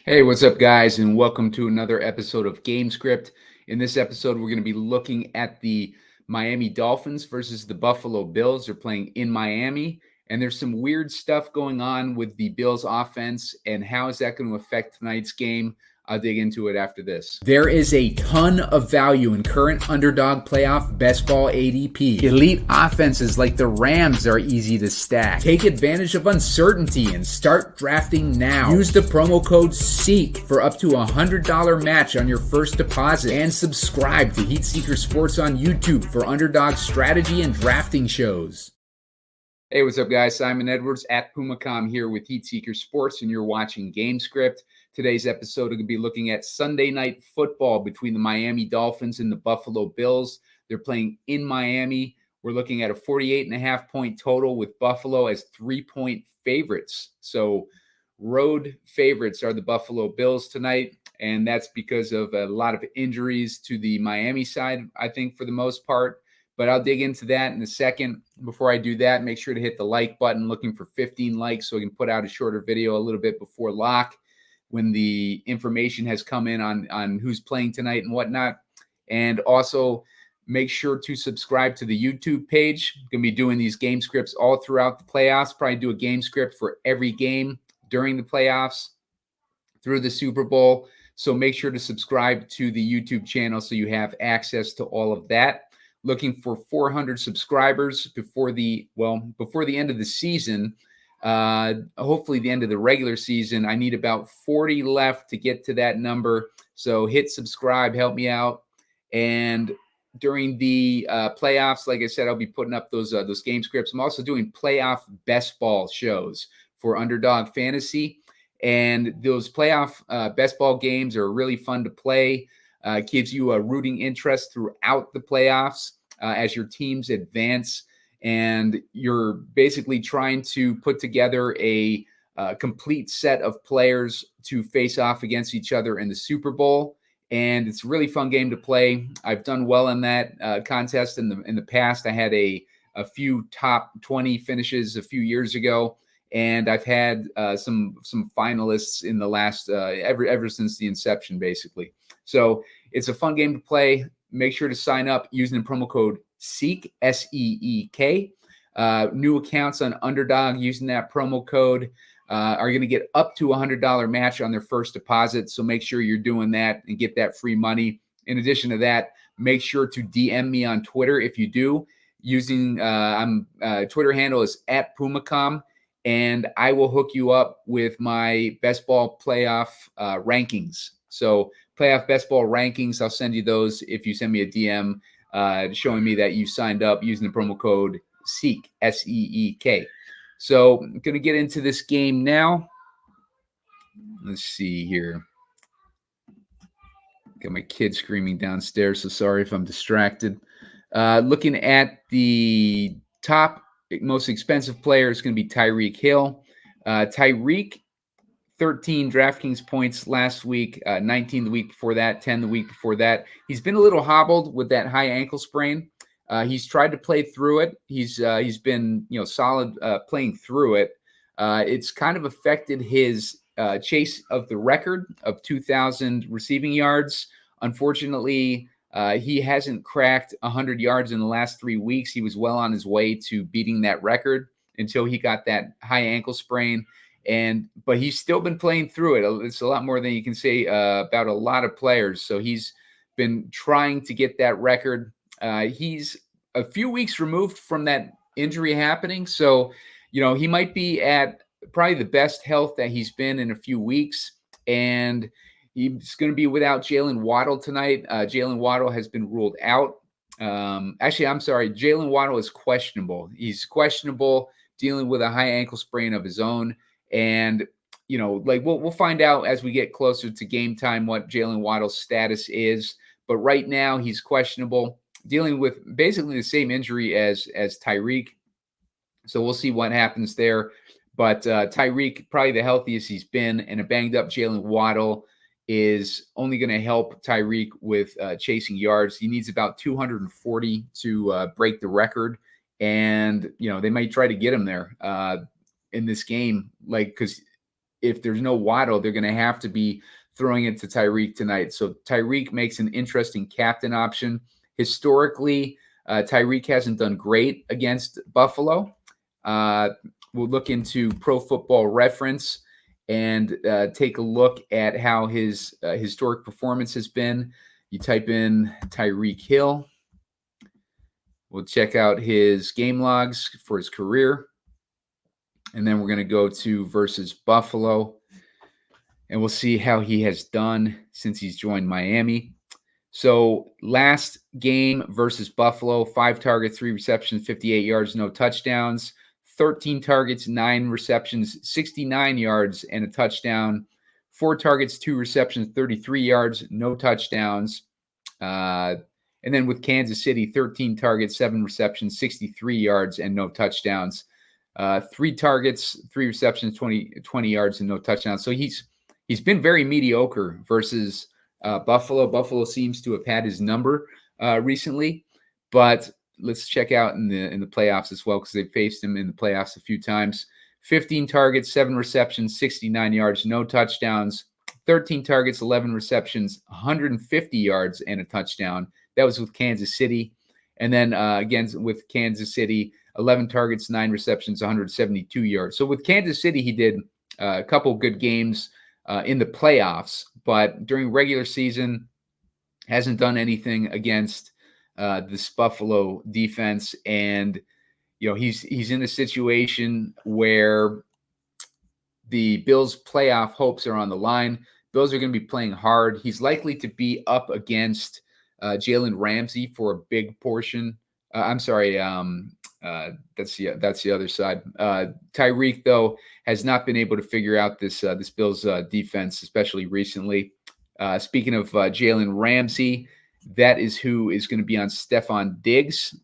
Hey, what's up, guys, and welcome to another episode of Gamescript. In this episode, we're going to be looking at the Miami Dolphins versus the Buffalo Bills. They're playing in Miami, and there's some weird stuff going on with the Bills offense, and how is that going to affect tonight's game? I'll dig into it after this. There is a ton of value in current underdog playoff best ball ADP. Elite offenses like the Rams are easy to stack. Take advantage of uncertainty and start drafting now. Use the promo code SEEK for up to $100 match on your first deposit. And subscribe to Heat Seeker Sports on YouTube for underdog strategy and drafting shows. Hey, what's up, guys? Simon Edwards at Pumacom here with Heat Seeker Sports, and you're watching Gamescript. Today's episode, we're going to be looking at Sunday night football between the Miami Dolphins and the Buffalo Bills. They're playing in Miami. We're looking at a 48.5 point total with Buffalo as 3-point favorites. So road favorites are the Buffalo Bills tonight, and that's because of a lot of injuries to the Miami side, I think, for the most part. But I'll dig into that in a second. Before I do that, make sure to hit the like button. Looking for 15 likes so I can put out a shorter video a little bit before lock, when the information has come in on who's playing tonight and whatnot. And also make sure to subscribe to the YouTube page. I'm going to be doing these game scripts all throughout the playoffs. Probably do a game script for every game during the playoffs through the Super Bowl. So make sure to subscribe to the YouTube channel so you have access to all of that. Looking for 400 subscribers before the end of the season. Hopefully the end of the regular season. I need about 40 left to get to that number. So hit subscribe, help me out. And during the playoffs, like I said, I'll be putting up those game scripts. I'm also doing playoff best ball shows for Underdog Fantasy. And those playoff best ball games are really fun to play. Gives you a rooting interest throughout the playoffs as your teams advance. And you're basically trying to put together a complete set of players to face off against each other in the Super Bowl. And it's a really fun game to play. I've done well in that contest in the past. I had a few top 20 finishes a few years ago, and I've had some finalists in the last ever since the inception, basically. So it's a fun game to play. Make sure to sign up using the promo code SEEK, SEEK. New accounts on Underdog using that promo code are going to get up to $100 match on their first deposit. So make sure you're doing that and get that free money. In addition to that, make sure to DM me on Twitter if you do. Using Twitter handle is at Pumacom, and I will hook you up with my best ball playoff rankings. So playoff best ball rankings, I'll send you those if you send me a DM showing me that you signed up using the promo code SEEK, SEEK. So I'm going to get into this game now. Let's see here. Got my kid screaming downstairs, so sorry if I'm distracted. Looking at the top most expensive player is going to be Tyreek Hill. Tyreek, 13 DraftKings points last week, 19 the week before that, 10 the week before that. He's been a little hobbled with that high ankle sprain. He's tried to play through it. He's been solid playing through it. It's kind of affected his chase of the record of 2,000 receiving yards. Unfortunately, he hasn't cracked 100 yards in the last 3 weeks. He was well on his way to beating that record until he got that high ankle sprain. But he's still been playing through it. It's a lot more than you can say about a lot of players. So he's been trying to get that record. He's a few weeks removed from that injury happening. So, he might be at probably the best health that he's been in a few weeks. And he's going to be without Jaylen Waddle tonight. Jaylen Waddle has been ruled out. Actually, I'm sorry. Jaylen Waddle is questionable. He's questionable, dealing with a high ankle sprain of his own. And, we'll find out as we get closer to game time what Jaylen Waddle's status is. But right now he's questionable, dealing with basically the same injury as Tyreek. So we'll see what happens there. But Tyreek, probably the healthiest he's been, and a banged up Jaylen Waddle is only going to help Tyreek with chasing yards. He needs about 240 to break the record. And, they might try to get him there in this game, because if there's no Waddle, they're going to have to be throwing it to Tyreek tonight. So Tyreek makes an interesting captain option. Historically, Tyreek hasn't done great against Buffalo. We'll look into Pro Football Reference and take a look at how his historic performance has been. You type in Tyreek Hill. We'll check out his game logs for his career. And then we're going to go to versus Buffalo. And we'll see how he has done since he's joined Miami. So last game versus Buffalo, 5 targets, 3 receptions, 58 yards, no touchdowns. 13 targets, 9 receptions, 69 yards, and a touchdown. 4 targets, 2 receptions, 33 yards, no touchdowns. And then with Kansas City, 13 targets, 7 receptions, 63 yards, and no touchdowns. 3 targets, 3 receptions, 20 yards, and no touchdowns. So he's been very mediocre versus Buffalo. Buffalo seems to have had his number recently, but let's check out in the playoffs as well, because they've faced him in the playoffs a few times. 15 targets, 7 receptions, 69 yards, no touchdowns. 13 targets, 11 receptions, 150 yards, and a touchdown. That was with Kansas City. And then again with Kansas City, 11 targets, 9 receptions, 172 yards. So with Kansas City, he did a couple good games in the playoffs, but during regular season, hasn't done anything against this Buffalo defense. And, he's in a situation where the Bills' playoff hopes are on the line. Bills are going to be playing hard. He's likely to be up against Jalen Ramsey for a big portion. That's the other side. Tyreek, though, has not been able to figure out this Bills defense, especially recently. Speaking of Jalen Ramsey, that is who is going to be on Stefon Diggs.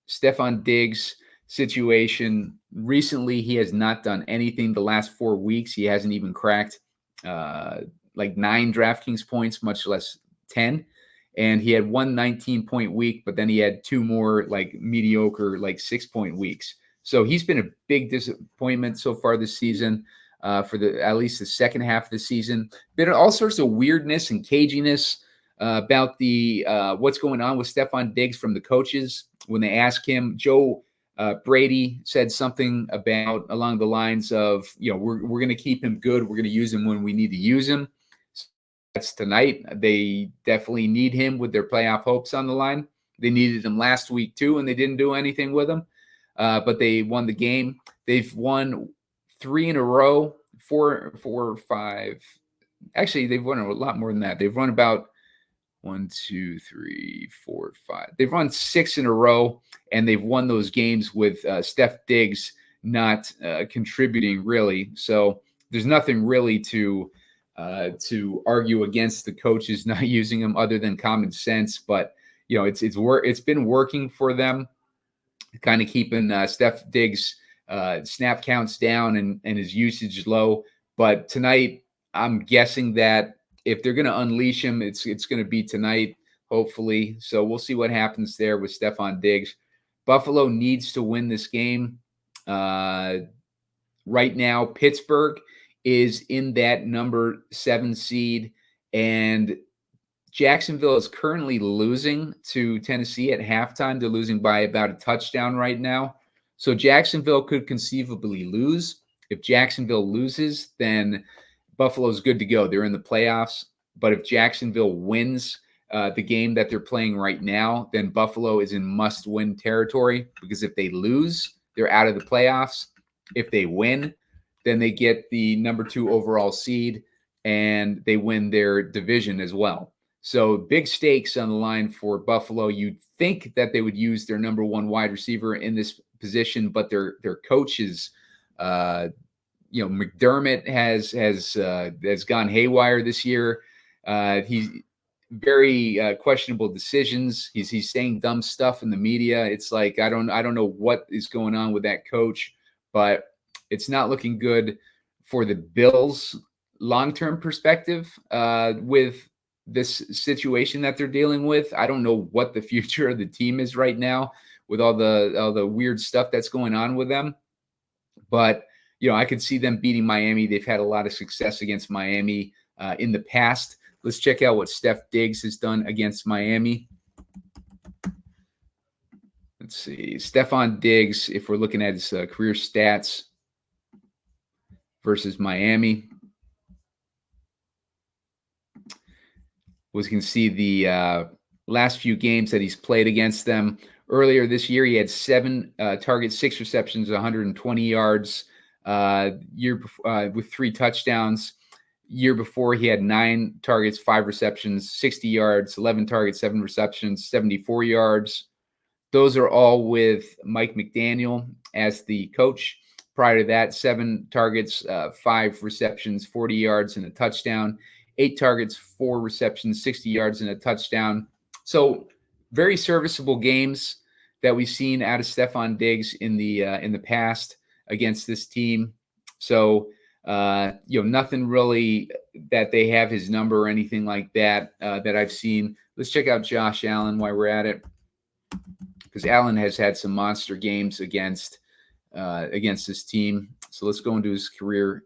Stefon Diggs situation. Recently, he has not done anything. The last 4 weeks, he hasn't even cracked 9 DraftKings points, much less 10. And he had one 19-point week, but then he had 2 more mediocre 6-point weeks. So he's been a big disappointment so far this season. For at least the second half of the season, been all sorts of weirdness and caginess about the what's going on with Stefon Diggs from the coaches. When they ask him, Joe Brady said something about along the lines of, we're going to keep him good. We're going to use him when we need to use him. That's tonight. They definitely need him with their playoff hopes on the line. They needed him last week too, and they didn't do anything with him. But they won the game. They've won 3 in a row, 4 or 5. Actually, they've won a lot more than that. They've run about 1, 2, 3, 4, 5. They've run 6 in a row, and they've won those games with Steph Diggs not contributing really. So there's nothing really to argue against the coaches not using him other than common sense. But it's been working for them, kind of keeping Steph Diggs snap counts down and his usage low. But tonight, I'm guessing that if they're going to unleash him, it's going to be tonight, hopefully. So we'll see what happens there with Stefon Diggs. Buffalo needs to win this game. Right now, Pittsburgh is in that number 7 seed, and Jacksonville is currently losing to Tennessee at halftime. They're losing by about a touchdown right now. So Jacksonville could conceivably lose. If Jacksonville loses, then Buffalo's good to go. They're in the playoffs. But if Jacksonville wins the game that they're playing right now, then Buffalo is in must-win territory, because if they lose, they're out of the playoffs. If they win, then they get the number 2 overall seed, and they win their division as well. So big stakes on the line for Buffalo. You'd think that they would use their number 1 wide receiver in this position, but their coach is, McDermott has gone haywire this year. He's very questionable decisions. He's saying dumb stuff in the media. It's like I don't know what is going on with that coach, but it's not looking good for the Bills' long-term perspective with this situation that they're dealing with. I don't know what the future of the team is right now with all the weird stuff that's going on with them. But I could see them beating Miami. They've had a lot of success against Miami in the past. Let's check out what Steph Diggs has done against Miami. Let's see. Stefon Diggs, if we're looking at his career stats versus Miami, we can see the last few games that he's played against them. Earlier this year, he had 7 targets, 6 receptions, 120 yards. With 3 touchdowns. Year before, he had 9 targets, 5 receptions, 60 yards, 11 targets, 7 receptions, 74 yards. Those are all with Mike McDaniel as the coach. Prior to that, 7 targets, 5 receptions, 40 yards, and a touchdown. 8 targets, 4 receptions, 60 yards, and a touchdown. So very serviceable games that we've seen out of Stefon Diggs in the past against this team. So nothing really that they have his number or anything like that that I've seen. Let's check out Josh Allen while we're at it, because Allen has had some monster games against this team. So let's go into his career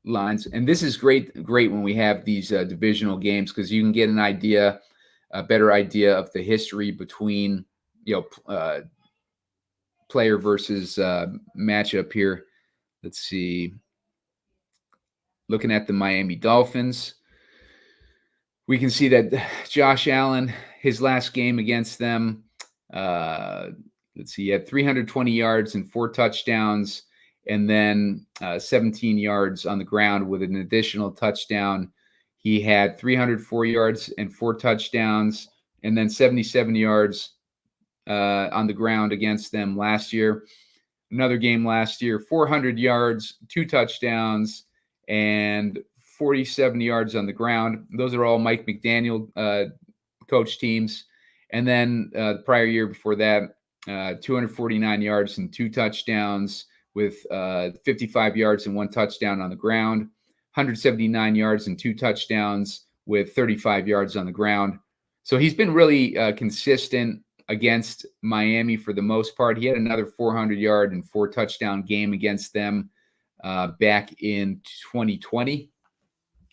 lines. And this is great when we have these divisional games, because you can get a better idea of the history between player versus matchup here. Let's see. Looking at the Miami Dolphins, we can see that Josh Allen, his last game against them, let's see, he had 320 yards and 4 touchdowns, and then 17 yards on the ground with an additional touchdown. He had 304 yards and 4 touchdowns, and then 77 yards on the ground against them last year. Another game last year, 400 yards, 2 touchdowns, and 47 yards on the ground. Those are all Mike McDaniel coach teams. And then the prior year before that, 249 yards and 2 touchdowns with 55 yards and 1 touchdown on the ground. 179 yards and 2 touchdowns with 35 yards on the ground. So he's been really consistent against Miami for the most part. He had another 400-yard and 4 touchdown game against them back in 2020.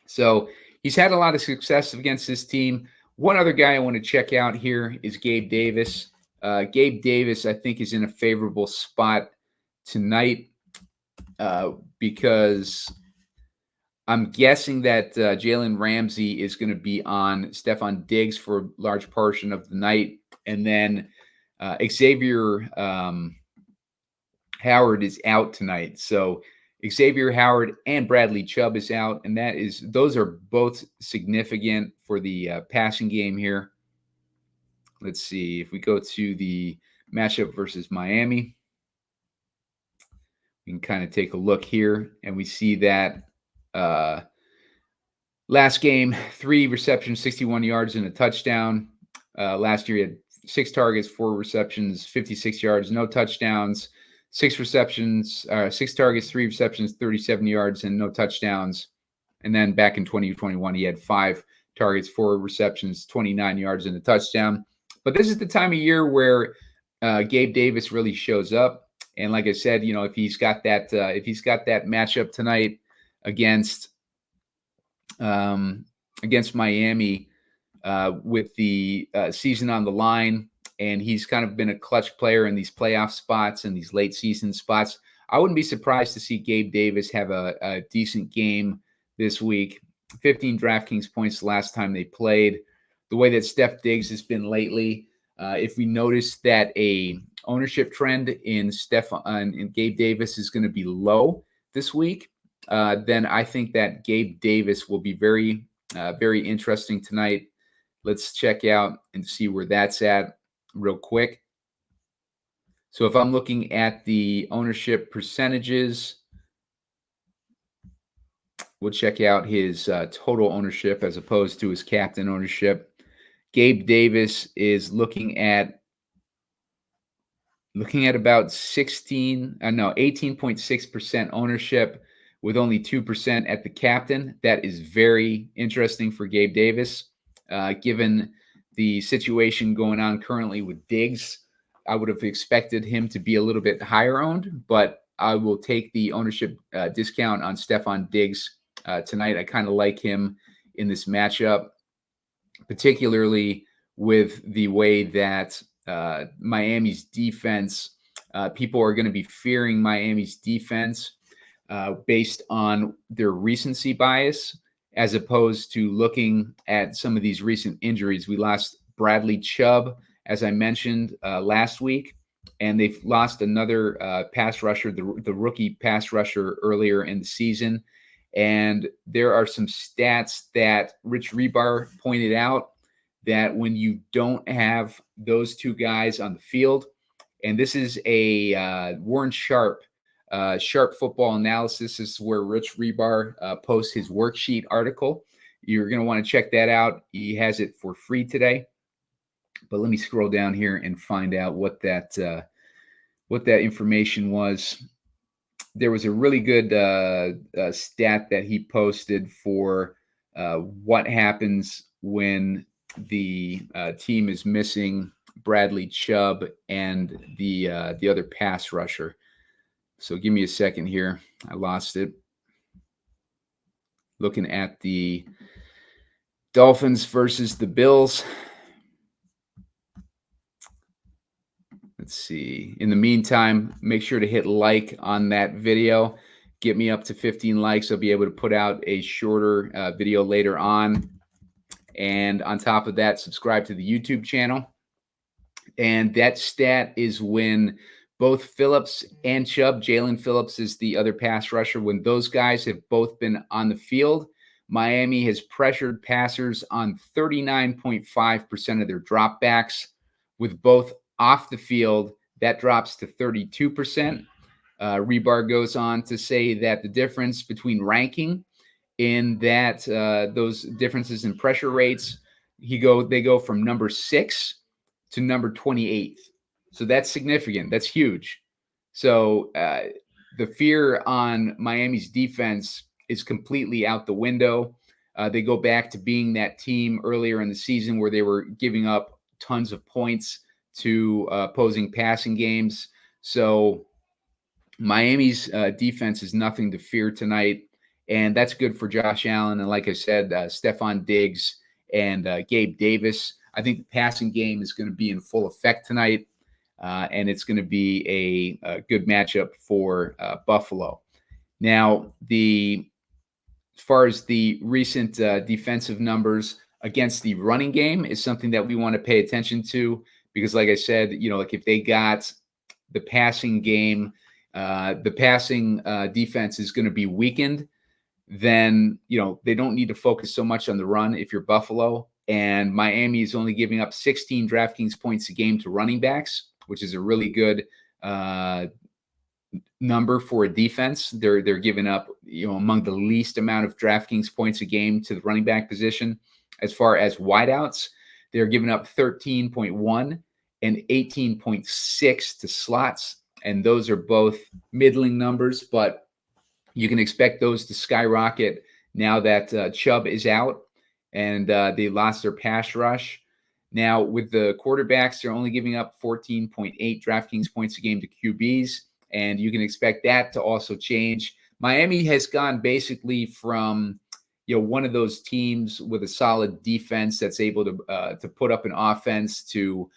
So he's had a lot of success against this team. One other guy I want to check out here is Gabe Davis. Gabe Davis, I think, is in a favorable spot tonight because I'm guessing that Jalen Ramsey is going to be on Stefon Diggs for a large portion of the night. And then Xavier Howard is out tonight. So Xavier Howard and Bradley Chubb is out. And those are both significant for the passing game here. Let's see. If we go to the matchup versus Miami, we can kind of take a look here. And we see that last game, 3 receptions, 61 yards, and a touchdown. Last year, he had 6 targets, 4 receptions, 56 yards, no touchdowns. 6 targets, 3 receptions, 37 yards, and no touchdowns. And then back in 2021, he had 5 targets, 4 receptions, 29 yards, and a touchdown. But this is the time of year where Gabe Davis really shows up. And like I said, if he's got that matchup tonight against Miami with the season on the line, and he's kind of been a clutch player in these playoff spots and these late season spots, I wouldn't be surprised to see Gabe Davis have a decent game this week. 15 DraftKings points the last time they played. The way that Steph Diggs has been lately, if we notice that a ownership trend in Gabe Davis is going to be low this week, then I think that Gabe Davis will be very, very interesting tonight. Let's check out and see where that's at real quick. So if I'm looking at the ownership percentages, we'll check out his total ownership as opposed to his captain ownership. Gabe Davis is looking at about 18.6% ownership with only 2% at the captain. That is very interesting for Gabe Davis, given the situation going on currently with Diggs. I would have expected him to be a little bit higher owned, but I will take the ownership discount on Stefon Diggs tonight. I kind of like him in this matchup, particularly with the way that Miami's defense, people are going to be fearing Miami's defense based on their recency bias, as opposed to looking at some of these recent injuries. We lost Bradley Chubb, as I mentioned last week, and they've lost another pass rusher, the rookie pass rusher earlier in the season. And there are some stats that Rich Rebar pointed out that when you don't have those two guys on the field, and this is a Warren Sharp football analysis. This is where Rich Rebar posts his worksheet article. You're going to want to check that out. He has it for free today. But let me scroll down here and find out what that information was. There was a really good stat that he posted for what happens when the team is missing Bradley Chubb and the other pass rusher. So give me a second here. I lost it. Looking at the Dolphins versus the Bills. Let's see. In the meantime, make sure to hit like on that video. Get me up to 15 likes. I'll be able to put out a shorter video later on. And on top of that, subscribe to the YouTube channel. And that stat is when both Phillips and Chubb, Jalen Phillips is the other pass rusher, when those guys have both been on the field, Miami has pressured passers on 39.5% of their dropbacks. With both off the field, that drops to 32%. Rebar goes on to say that the difference between ranking in that those differences in pressure rates, they go from number 6 to number 28. So that's significant. That's huge. So the fear on Miami's defense is completely out the window. They go back to being that team earlier in the season where they were giving up tons of points to opposing passing games. So Miami's defense is nothing to fear tonight, and that's good for Josh Allen. And like I said, Stefon Diggs and Gabe Davis. I think the passing game is going to be in full effect tonight, and it's going to be a good matchup for Buffalo. Now, as far as the recent defensive numbers against the running game is something that we want to pay attention to, because like I said, like if they got the passing game, the passing defense is going to be weakened, then, they don't need to focus so much on the run if you're Buffalo. And Miami is only giving up 16 DraftKings points a game to running backs, which is a really good number for a defense. They're giving up, among the least amount of DraftKings points a game to the running back position. As far as wideouts, they're giving up 13.1 and 18.6 to slots. And those are both middling numbers, but you can expect those to skyrocket now that Chubb is out and they lost their pass rush. Now, with the quarterbacks, they're only giving up 14.8 DraftKings points a game to QBs, and you can expect that to also change. Miami has gone basically from one of those teams with a solid defense that's able to put up an offense to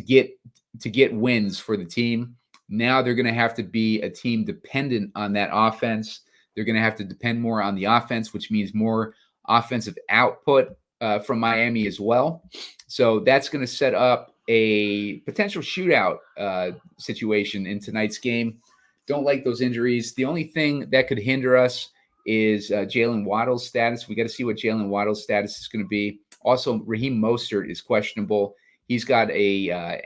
get wins for the team. Now they're going to have to be a team dependent on that offense. They're going to have to depend more on the offense, which means more offensive output from Miami as well. So that's going to set up a potential shootout situation in tonight's game. Don't like those injuries. The only thing that could hinder us is Jaylen Waddle's status. We got to see what Jaylen Waddle's status is going to be. Also, Raheem Mostert is questionable. He's got a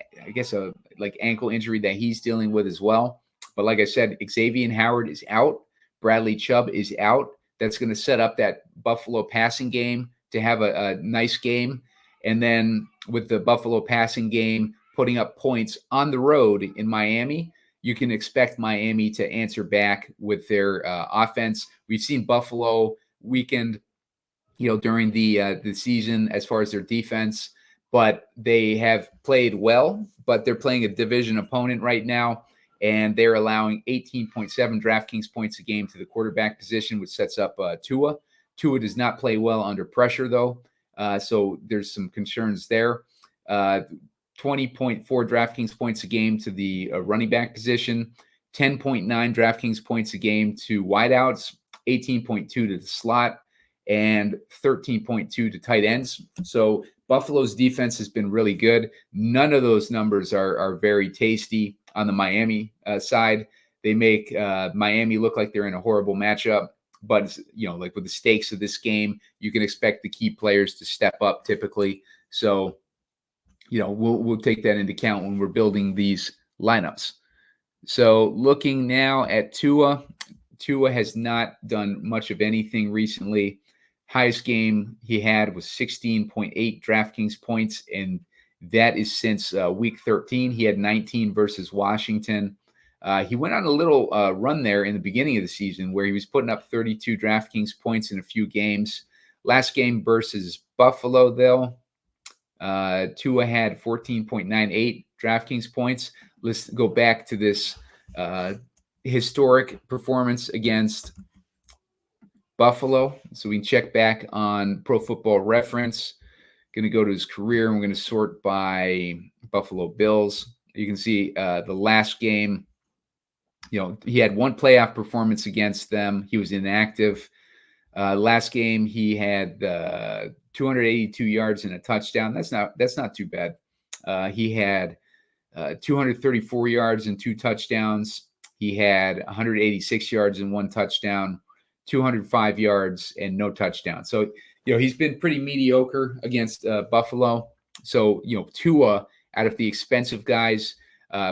ankle injury that he's dealing with as well. But like I said, Xavier Howard is out. Bradley Chubb is out. That's going to set up that Buffalo passing game to have a nice game. And then with the Buffalo passing game putting up points on the road in Miami, you can expect Miami to answer back with their offense. We've seen Buffalo weakened, during the season as far as their defense, but they have played well. But they're playing a division opponent right now, and they're allowing 18.7 DraftKings points a game to the quarterback position, which sets up Tua. Tua does not play well under pressure, though, so there's some concerns there. 20.4 DraftKings points a game to the running back position, 10.9 DraftKings points a game to wideouts, 18.2 to the slot, and 13.2 to tight ends. So Buffalo's defense has been really good. None of those numbers are very tasty on the Miami side. They make Miami look like they're in a horrible matchup. But, like with the stakes of this game, you can expect the key players to step up typically. So, we'll take that into account when we're building these lineups. So looking now at Tua has not done much of anything recently. Highest game he had was 16.8 DraftKings points, and that is since week 13. He had 19 versus Washington. He went on a little run there in the beginning of the season where he was putting up 32 DraftKings points in a few games. Last game versus Buffalo, though, Tua had 14.98 DraftKings points. Let's go back to this historic performance against Buffalo. So we can check back on Pro Football Reference. Going to go to his career, and we're going to sort by Buffalo Bills. You can see the last game, he had one playoff performance against them. He was inactive. Last game, he had 282 yards and a touchdown. That's not too bad. He had 234 yards and 2 touchdowns. He had 186 yards and 1 touchdown, 205 yards and no touchdown. So, he's been pretty mediocre against Buffalo. So, Tua, out of the expensive guys,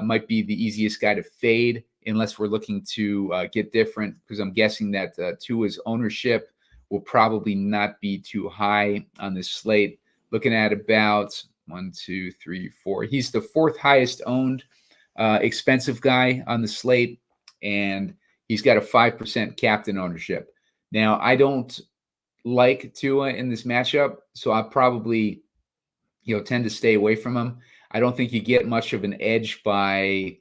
might be the easiest guy to fade unless we're looking to get different, because I'm guessing that Tua's ownership will probably not be too high on this slate. Looking at about 1, 2, 3, 4. He's the 4th highest owned expensive guy on the slate, and he's got a 5% captain ownership. Now, I don't like Tua in this matchup, so I probably tend to stay away from him. I don't think you get much of an edge by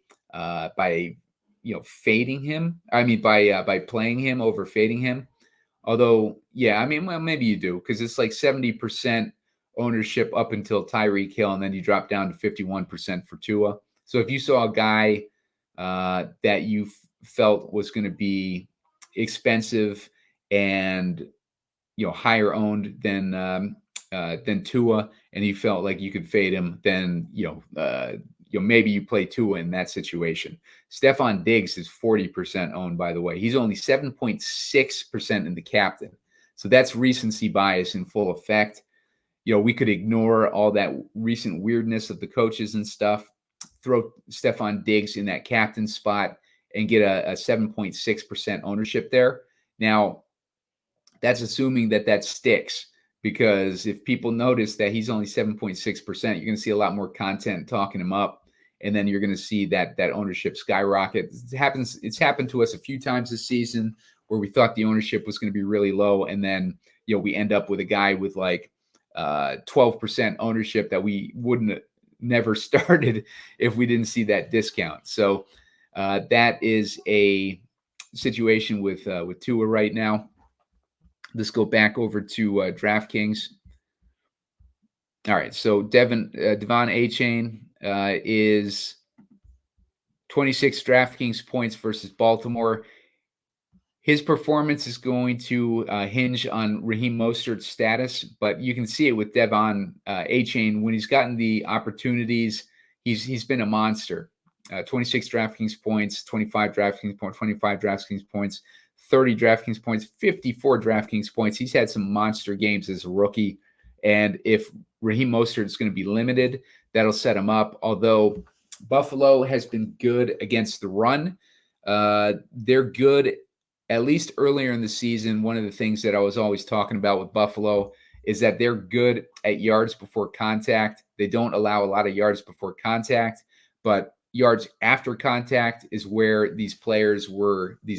fading him. I mean, by playing him over fading him. Although, maybe you do, because it's like 70% ownership up until Tyreek Hill, and then you drop down to 51% for Tua. So if you saw a guy that you felt was going to be expensive and higher owned than Tua, and you felt like you could fade him, then maybe you play Tua in that situation. Stefon Diggs is 40% owned, by the way. He's only 7.6% in the captain. So that's recency bias in full effect. We could ignore all that recent weirdness of the coaches and stuff, throw Stefon Diggs in that captain spot and get a 7.6% ownership there. Now, that's assuming that sticks, because if people notice that he's only 7.6%, you're going to see a lot more content talking him up. And then you're going to see that ownership skyrocket. It's happened to us a few times this season where we thought the ownership was going to be really low, and then we end up with a guy with like 12% ownership that we wouldn't never started if we didn't see that discount. So that is a situation with Tua right now. Let's go back over to DraftKings. All right, so Devon Achane is 26 DraftKings points versus Baltimore. His performance is going to hinge on Raheem Mostert's status, but you can see it with Devon Achane. When he's gotten the opportunities, he's been a monster. 26 DraftKings points, 25 DraftKings points, 25 DraftKings points, 30 DraftKings points, 54 DraftKings points. He's had some monster games as a rookie. And if Raheem Mostert is going to be limited, that'll set him up. Although Buffalo has been good against the run, they're good. At least earlier in the season, one of the things that I was always talking about with Buffalo is that they're good at yards before contact. They don't allow a lot of yards before contact, but yards after contact is where these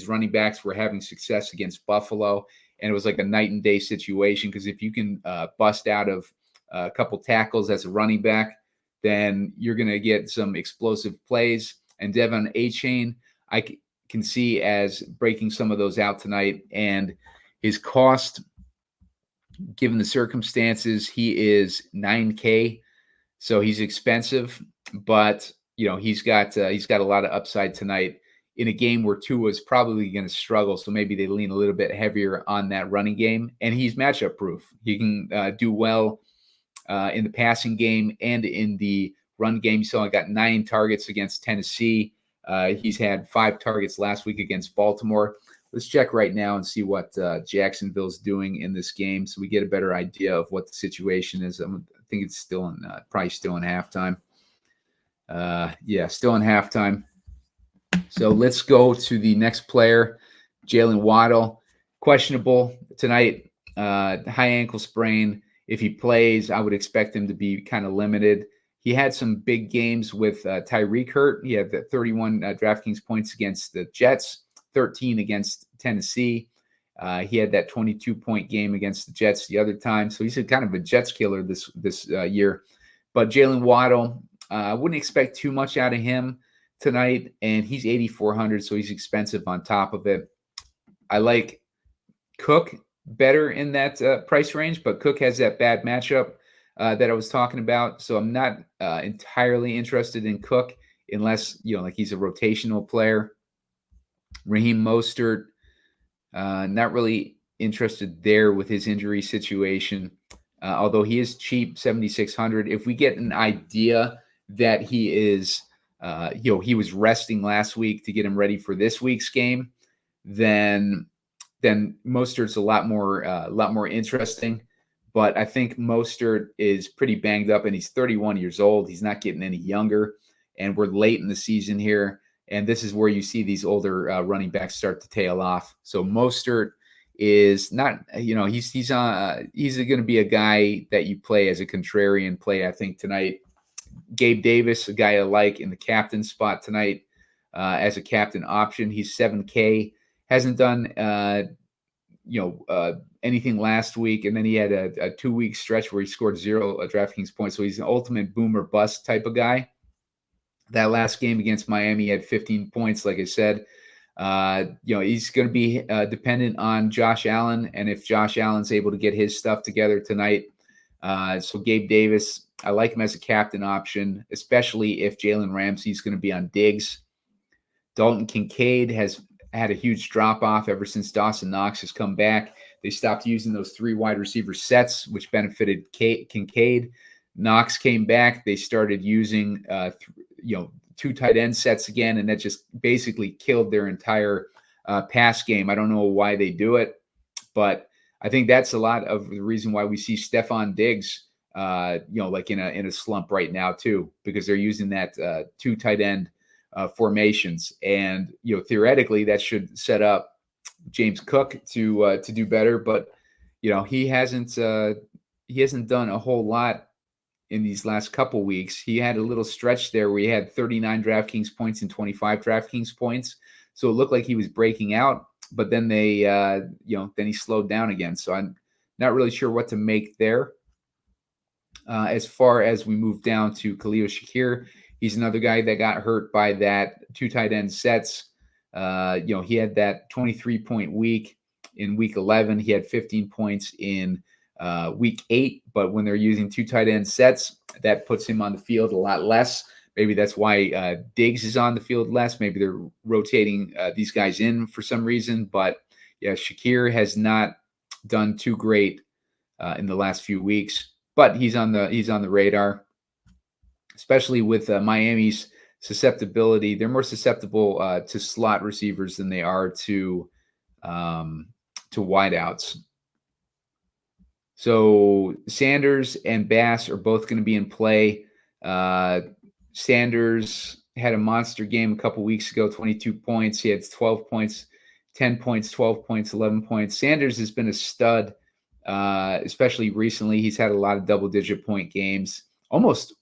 running backs were having success against Buffalo. And it was like a night and day situation, because if you can bust out of a couple tackles as a running back, then you're going to get some explosive plays. and Devon A-Chain, can see as breaking some of those out tonight. And his cost, given the circumstances, he is $9K. So he's expensive, but he's got a lot of upside tonight in a game where Tua is probably going to struggle. So maybe they lean a little bit heavier on that running game, and he's matchup proof. He can do well in the passing game and in the run game. So I got 9 targets against Tennessee. He's had 5 targets last week against Baltimore. Let's check right now and see what Jacksonville's doing in this game, so we get a better idea of what the situation is. I think it's still probably still in halftime. Yeah, still in halftime. So let's go to the next player, Jaylen Waddle. Questionable tonight, high ankle sprain. If he plays, I would expect him to be kind of limited. He had some big games with Tyreek hurt. He had the 31 DraftKings points against the Jets, 13 against Tennessee. He had that 22-point game against the Jets the other time. So he's kind of a Jets killer this year. But Jaylen Waddle, I wouldn't expect too much out of him tonight, and he's 8,400, so he's expensive on top of it. I like Cook better in that price range, but Cook has that bad matchup that I was talking about, so I'm not entirely interested in Cook unless like he's a rotational player. Raheem Mostert, not really interested there with his injury situation, although he is cheap, 7,600. If we get an idea that he is he was resting last week to get him ready for this week's game, then Mostert's a lot more interesting. But I think Mostert is pretty banged up, and he's 31 years old. He's not getting any younger, and we're late in the season here, and this is where you see these older running backs start to tail off. So Mostert is not, he's going to be a guy that you play as a contrarian play, I think, tonight. Gabe Davis, a guy I like in the captain spot tonight as a captain option. He's 7K. Hasn't done anything last week, and then he had a 2-week stretch where he scored 0 DraftKings points. So he's an ultimate boom or bust type of guy. That last game against Miami, he had 15 points. Like I said, he's going to be dependent on Josh Allen, and if Josh Allen's able to get his stuff together tonight. So Gabe Davis, I like him as a captain option, especially if Jalen Ramsey's going to be on Diggs. Dalton Kincaid has had a huge drop-off ever since Dawson Knox has come back. They stopped using those 3 wide receiver sets, which benefited Kincaid. Knox came back. They started using 2 tight end sets again, and that just basically killed their entire pass game. I don't know why they do it, but I think that's a lot of the reason why we see Stefon Diggs, like in a slump right now too, because they're using that 2 tight end formations, and theoretically that should set up James Cook to do better, but he hasn't done a whole lot in these last couple weeks. He had a little stretch there where he had 39 DraftKings points and 25 DraftKings points, so it looked like he was breaking out. But then then he slowed down again. So I'm not really sure what to make there. As far as we move down to Khalil Shakir, he's another guy that got hurt by that 2 tight end sets. He had that 23-point week in week 11. He had 15 points in week 8. But when they're using 2 tight end sets, that puts him on the field a lot less. Maybe that's why Diggs is on the field less. Maybe they're rotating these guys in for some reason. But yeah, Shakir has not done too great in the last few weeks. But he's on the radar, especially with Miami's susceptibility. They're more susceptible to slot receivers than they are to wideouts. So Sanders and Bass are both going to be in play. Sanders had a monster game a couple weeks ago, 22 points. He had 12 points, 10 points, 12 points, 11 points. Sanders has been a stud, especially recently. He's had a lot of double-digit point games, almost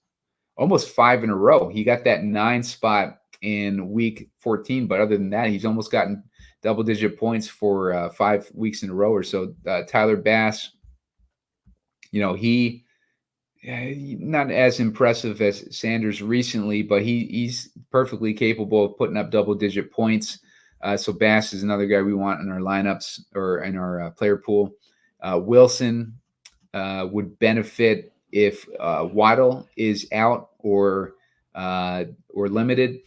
5 in a row. He got that 9 spot in week 14, but other than that, he's almost gotten double-digit points for 5 weeks in a row or so. Tyler Bass, he not as impressive as Sanders recently, but he's perfectly capable of putting up double-digit points. So Bass is another guy we want in our lineups or in our player pool. Wilson would benefit if Waddle is out or limited.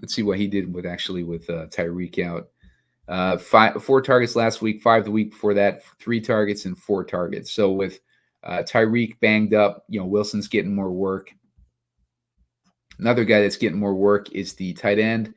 Let's see what he did with Tyreek out. 4 targets last week, 5 the week before that, 3 targets and 4 targets. So with Tyreek banged up, Wilson's getting more work. Another guy that's getting more work is the tight end,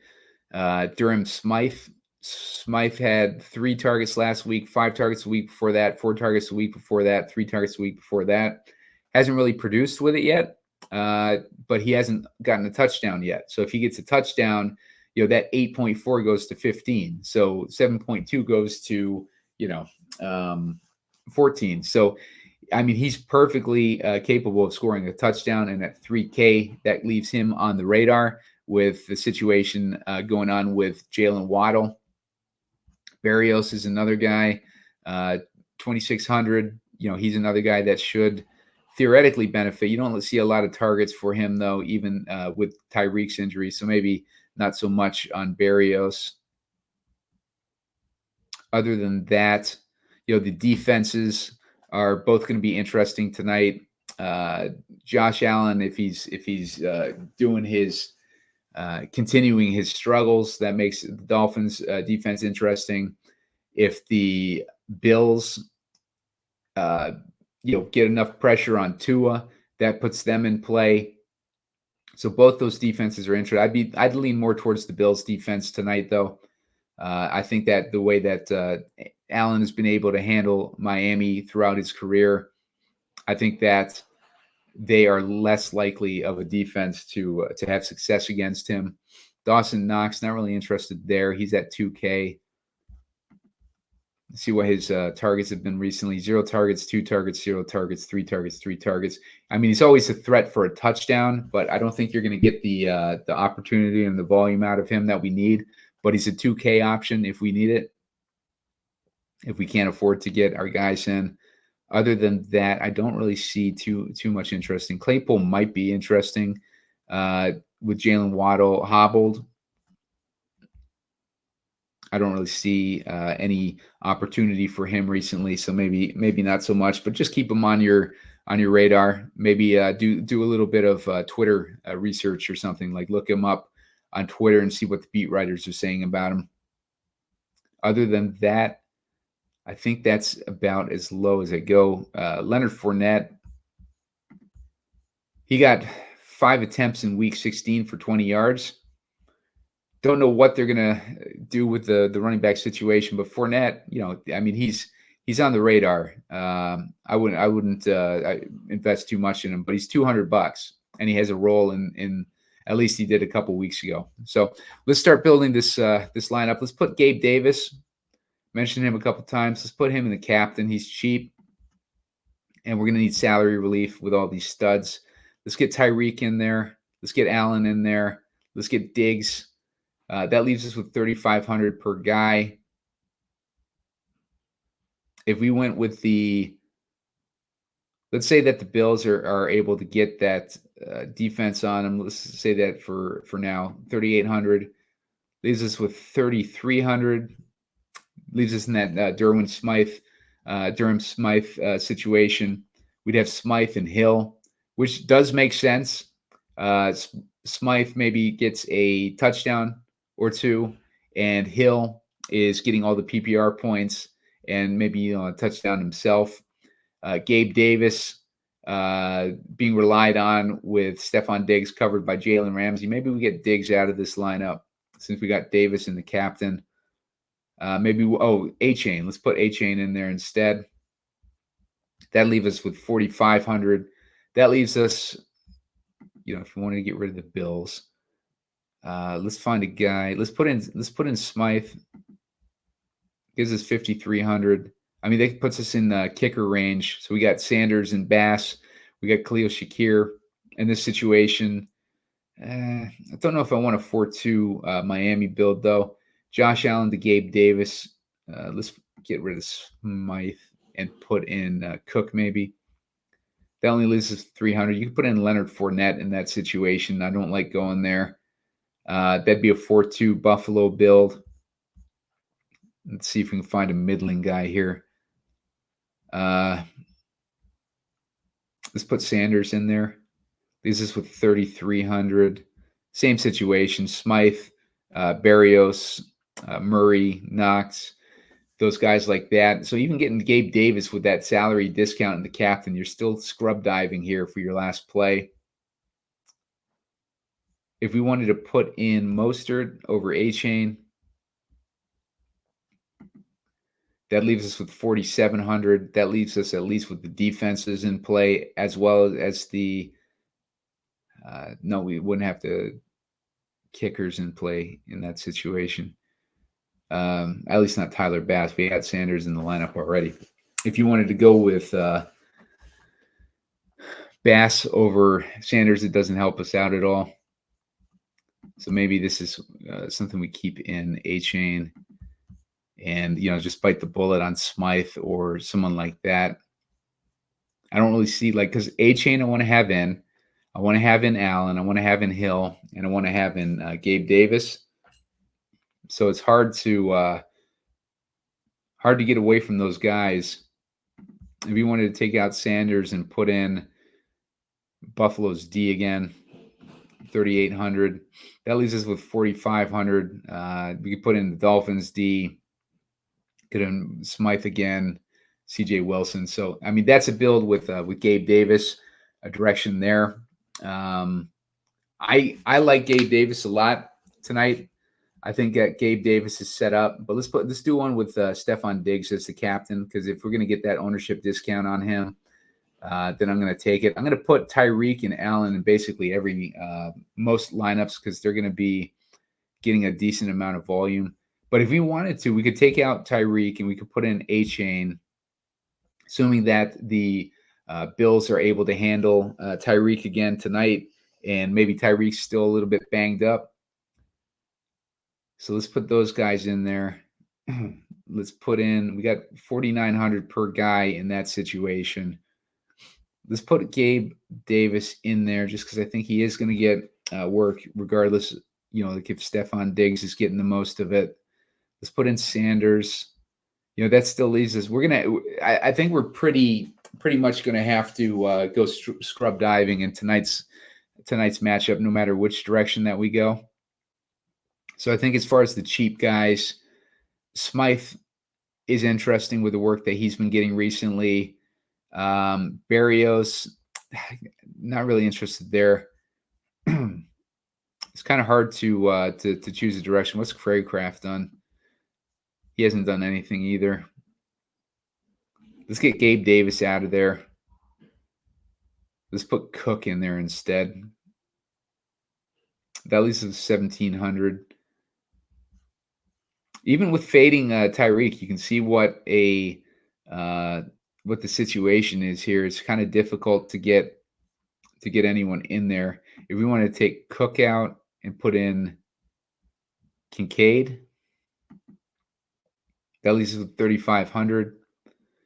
Durham Smythe. Smythe had 3 targets last week, 5 targets a week before that, 4 targets a week before that, 3 targets a week before that. Hasn't really produced with it yet, but he hasn't gotten a touchdown yet. So if he gets a touchdown, that 8.4 goes to 15. So 7.2 goes to, 14. So, I mean, he's perfectly capable of scoring a touchdown. And at 3K, that leaves him on the radar with the situation going on with Jaylen Waddle. Barrios is another guy, 2,600. He's another guy that should theoretically benefit. You don't see a lot of targets for him, though, even with Tyreek's injury. So maybe not so much on Barrios. Other than that, the defenses are both going to be interesting tonight. Josh Allen, if he's doing his continuing his struggles, that makes the Dolphins defense interesting. If the Bills get enough pressure on Tua, that puts them in play. So both those defenses are interesting. I'd lean more towards the Bills defense tonight, though. I think that the way that Allen has been able to handle Miami throughout his career, I think that they are less likely of a defense to have success against him. Dawson Knox, not really interested there. He's at 2K. Let's see what his targets have been recently. 0 targets, 2 targets, 0 targets, 3 targets, 3 targets. I mean, he's always a threat for a touchdown, but I don't think you're going to get the opportunity and the volume out of him that we need. But he's a 2K option if we need it, if we can't afford to get our guys in. Other than that, I don't really see too much interesting. Claypool might be interesting with Jaylen Waddle hobbled. I don't really see any opportunity for him recently, so maybe not so much. But just keep him on your radar. Maybe do a little bit of Twitter research or something. Like look him up on Twitter and see what the beat writers are saying about him. Other than that, I think that's about as low as I go. Leonard Fournette, he got 5 attempts in week 16 for 20 yards. Don't know what they're gonna do with the running back situation, but Fournette, I mean, he's on the radar. I wouldn't invest too much in him, but he's $200 and he has a role in at least he did a couple weeks ago. So let's start building this lineup. Let's put Gabe Davis. Mentioned him a couple times. Let's put him in the captain. He's cheap, and we're gonna need salary relief with all these studs. Let's get Tyreek in there. Let's get Allen in there. Let's get Diggs. That leaves us with 3,500 per guy. If we went with let's say that the Bills are able to get that defense on them. Let's say that for now, 3,800 leaves us with 3,300. Leaves us in that Durham Smythe situation. We'd have Smythe and Hill, which does make sense. Smythe maybe gets a touchdown or 2, and Hill is getting all the PPR points and maybe a touchdown himself. Gabe Davis being relied on with Stefon Diggs covered by Jalen Ramsey. Maybe we get Diggs out of this lineup since we got Davis in the captain. A-Chain. Let's put A-Chain in there instead. That leaves us with 4,500. That leaves us, if you wanted to get rid of the Bills, let's find a guy. Let's put in Smythe. Gives us 5,300. I mean, that puts us in the kicker range. So we got Sanders and Bass. We got Khalil Shakir in this situation. I don't know if I want a 4-2 Miami build, though. Josh Allen to Gabe Davis. Let's get rid of Smythe and put in Cook maybe. That only leaves us 300. You can put in Leonard Fournette in that situation. I don't like going there. That'd be a 4-2 Buffalo build. Let's see if we can find a middling guy here. Let's put Sanders in there. Leaves us with 3,300. Same situation. Smythe, Berrios, Murray, Knox, those guys like that. So even getting Gabe Davis with that salary discount and the captain, you're still scrub diving here for your last play. If we wanted to put in Mostert over A-Chain, that leaves us with 4,700. That leaves us at least with the defenses in play, as well as the no, we wouldn't have the kickers in play in that situation. At least not Tyler Bass. We had Sanders in the lineup already. If you wanted to go with Bass over Sanders, it doesn't help us out at all. So maybe this is something we keep in A-Chain and, just bite the bullet on Smythe or someone like that. I don't really see, because A-Chain I want to have in. I want to have in Allen. I want to have in Hill. And I want to have in Gabe Davis. So it's hard to get away from those guys. If you wanted to take out Sanders and put in Buffalo's D again, 3,800. That leaves us with 4,500. We could put in the Dolphins D. Could in Smythe again, C.J. Wilson. So that's a build with Gabe Davis, a direction there. I like Gabe Davis a lot tonight. I think that Gabe Davis is set up, but let's do one with Stefon Diggs as the captain, because if we're going to get that ownership discount on him, then I'm going to take it. I'm going to put Tyreek and Allen in basically every most lineups because they're going to be getting a decent amount of volume. But if we wanted to, we could take out Tyreek and we could put in A-Chain, assuming that the Bills are able to handle Tyreek again tonight, and maybe Tyreek's still a little bit banged up. So let's put those guys in there. Let's put in, we got 4,900 per guy in that situation. Let's put Gabe Davis in there just because I think he is going to get work regardless, if Stefon Diggs is getting the most of it. Let's put in Sanders. That still leaves us. I think we're pretty much going to have to go scrub diving in tonight's matchup, no matter which direction that we go. So I think as far as the cheap guys, Smythe is interesting with the work that he's been getting recently. Berrios, not really interested there. It's kind of hard to choose a direction. What's Craycraft done? He hasn't done anything either. Let's get Gabe Davis out of there. Let's put Cook in there instead. That leaves us 1,700. Even with fading Tyreek, you can see what the situation is here. It's kind of difficult to get anyone in there. If we want to take Cook out and put in Kincaid, that leaves us with 3,500.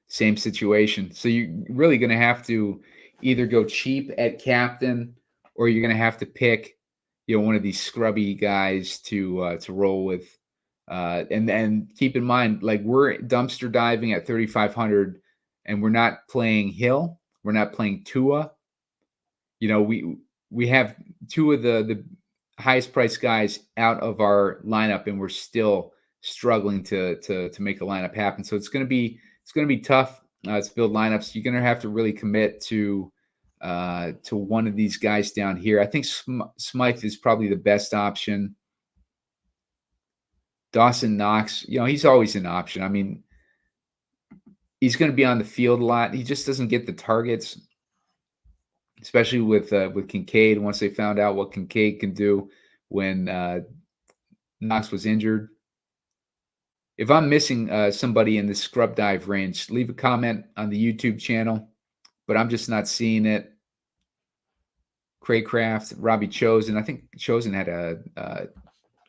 Same situation. So you're really going to have to either go cheap at captain, or you're going to have to pick, one of these scrubby guys to roll with. And then keep in mind, we're dumpster diving at 3,500, and we're not playing Hill. We're not playing Tua. We have two of the highest priced guys out of our lineup, and we're still struggling to make a lineup happen. So it's going to be tough to build lineups. You're going to have to really commit to one of these guys down here. I think Smythe is probably the best option. Dawson Knox, he's always an option. He's going to be on the field a lot. He just doesn't get the targets, especially with Kincaid. Once they found out what Kincaid can do when Knox was injured. If I'm missing somebody in the scrub dive range, leave a comment on the YouTube channel, but I'm just not seeing it. Craycraft, Robbie Chosen. I think Chosen had a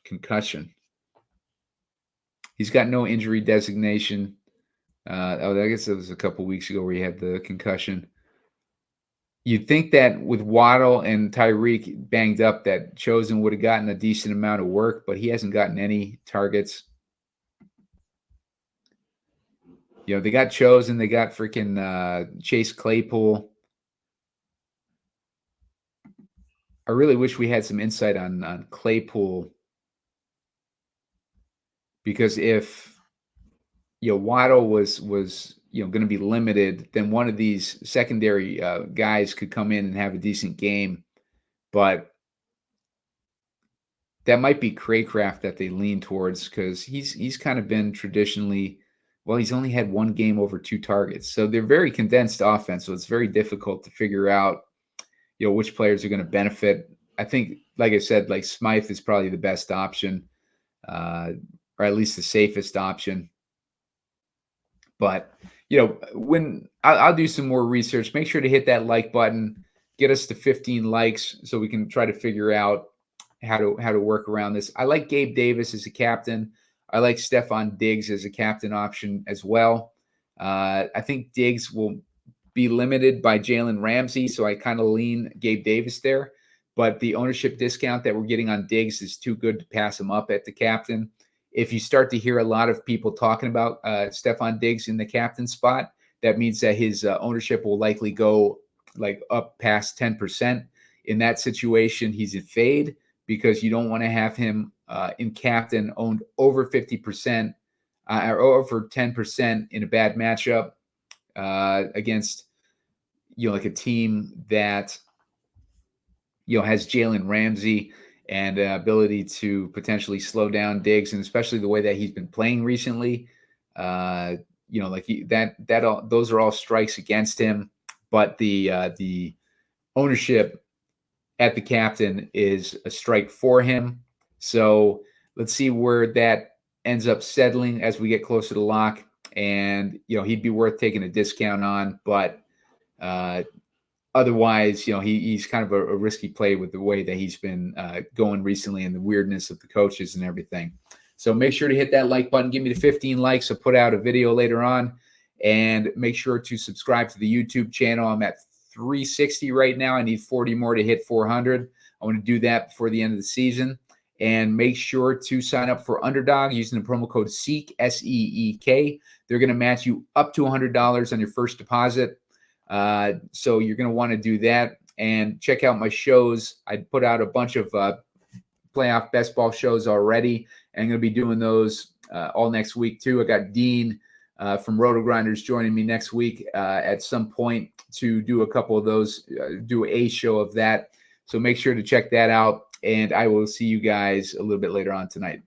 concussion. He's got no injury designation. I guess it was a couple weeks ago where he had the concussion. You'd think that with Waddle and Tyreek banged up, that Chosen would have gotten a decent amount of work, but he hasn't gotten any targets. They got Chosen, they got freaking Chase Claypool. I really wish we had some insight on Claypool, because if Waddle was going to be limited, then one of these secondary guys could come in and have a decent game. But that might be Craycraft that they lean towards, because he's kind of been traditionally, well, he's only had one game over 2 targets. So they're very condensed offense. So it's very difficult to figure out, which players are going to benefit. I think, like I said, like Smythe is probably the best option, or at least the safest option. But, when I'll do some more research, make sure to hit that like button, get us to 15 likes so we can try to figure out how to work around this. I like Gabe Davis as a captain. I like Stefon Diggs as a captain option as well. I think Diggs will be limited by Jalen Ramsey, so I kind of lean Gabe Davis there. But the ownership discount that we're getting on Diggs is too good to pass him up at the captain. If you start to hear a lot of people talking about Stefon Diggs in the captain spot, that means that his ownership will likely go like up past 10%. In that situation, he's a fade, because you don't want to have him in captain owned over 50% or over 10% in a bad matchup against like a team that has Jalen Ramsey and ability to potentially slow down Diggs, and especially the way that he's been playing recently. Those are all strikes against him. But the ownership at the captain is a strike for him. So let's see where that ends up settling as we get closer to lock. And he'd be worth taking a discount on, but otherwise, he's kind of a risky play with the way that he's been going recently and the weirdness of the coaches and everything. So make sure to hit that like button. Give me the 15 likes. I'll put out a video later on. And make sure to subscribe to the YouTube channel. I'm at 360 right now. I need 40 more to hit 400. I want to do that before the end of the season. And make sure to sign up for Underdog using the promo code SEEK, SEEK. They're going to match you up to $100 on your first deposit. So you're going to want to do that, and check out my shows. I put out a bunch of playoff best ball shows already, and I'm going to be doing those all next week too. I got Dean from Roto Grinders joining me next week at some point to do a couple of those, do a show of that. So make sure to check that out, and I will see you guys a little bit later on tonight.